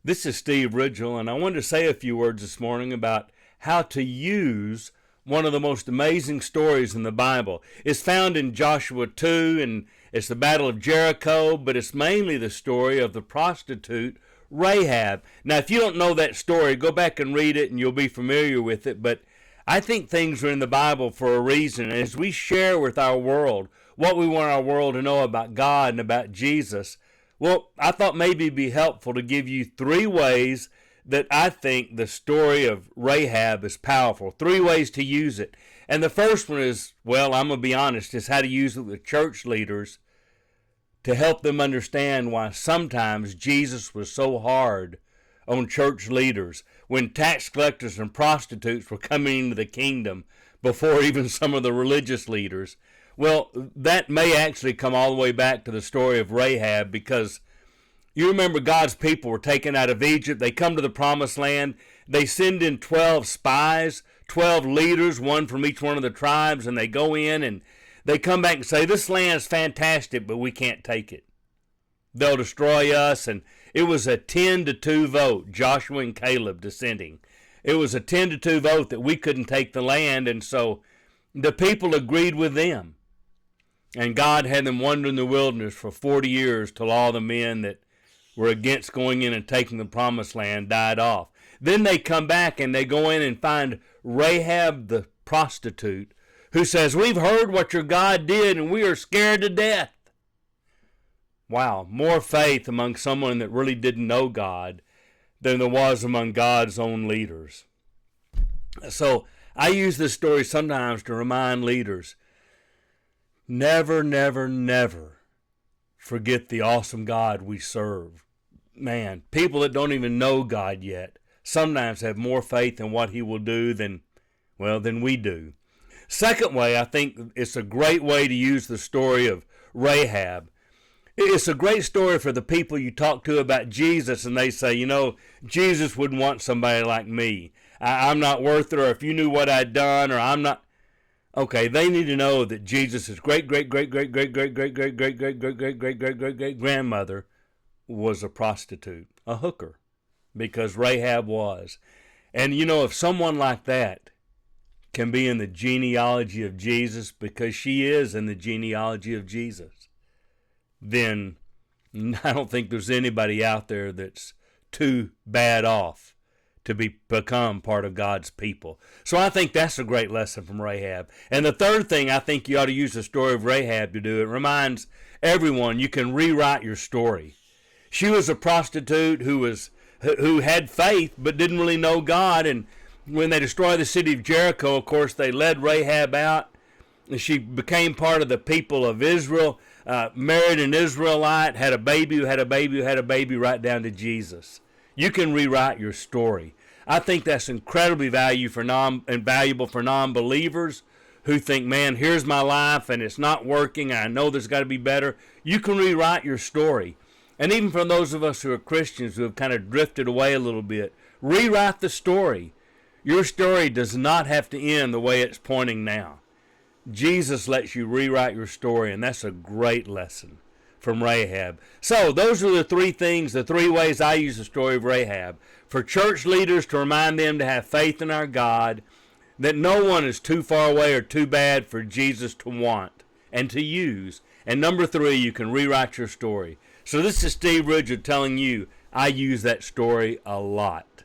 This is Steve Ridgell, and I wanted to say a few words this morning about how to use one of the most amazing stories in the Bible. It's found in Joshua 2, and it's the Battle of Jericho, but it's mainly the story of the prostitute Rahab. Now, if you don't know that story, go back and read it, and you'll be familiar with it, but I think things are in the Bible for a reason. As we share with our world what we want our world to know about God and about Jesus, well, I thought maybe it'd be helpful to give you 3 ways that I think the story of Rahab is powerful. 3 ways to use it. And the first one is, well, I'm going to be honest, is how to use it with church leaders to help them understand why sometimes Jesus was so hard on church leaders when tax collectors and prostitutes were coming into the kingdom before even some of the religious leaders. Well, that may actually come all the way back to the story of Rahab, because you remember God's people were taken out of Egypt. They come to the promised land. They send in 12 spies, 12 leaders, one from each one of the tribes, and they go in and they come back and say, this land is fantastic, but we can't take it. They'll destroy us. And it was a 10-2 vote, Joshua and Caleb dissenting. It was a 10-2 vote that we couldn't take the land, and so the people agreed with them. And God had them wander in the wilderness for 40 years till all the men that were against going in and taking the promised land died off. Then they come back and they go in and find Rahab the prostitute, who says, we've heard what your God did and we are scared to death. Wow, more faith among someone that really didn't know God than there was among God's own leaders. So I use this story sometimes to remind leaders, never, never, never forget the awesome God we serve. Man, people that don't even know God yet sometimes have more faith in what he will do than we do. Second way, I think it's a great way to use the story of Rahab. It's a great story for the people you talk to about Jesus, and they say, Jesus wouldn't want somebody like me. I'm not worth it, or if you knew what I'd done, or I'm not. Okay, they need to know that Jesus' great-great-great-great-great-great-great-great-great-great-great-great-great-great-grandmother was a prostitute, a hooker, because Rahab was. And if someone like that can be in the genealogy of Jesus, because she is in the genealogy of Jesus, then I don't think there's anybody out there that's too bad off to become part of God's people. So I think that's a great lesson from Rahab. And the third thing I think you ought to use the story of Rahab to do, it reminds everyone you can rewrite your story. She was a prostitute who had faith but didn't really know God, and when they destroyed the city of Jericho, of course, they led Rahab out, and she became part of the people of Israel, married an Israelite, had a baby who had a baby who had a baby, right down to Jesus. You can rewrite your story. I think that's incredibly valuable for non-believers who think, man, here's my life and it's not working. I know there's got to be better. You can rewrite your story. And even for those of us who are Christians who have kind of drifted away a little bit, rewrite the story. Your story does not have to end the way it's pointing now. Jesus lets you rewrite your story, and that's a great lesson from Rahab. So those are the 3 things, the 3 ways I use the story of Rahab. For church leaders, to remind them to have faith in our God, that no one is too far away or too bad for Jesus to want and to use. And number 3, you can rewrite your story. So this is Steve Ridgell telling you I use that story a lot.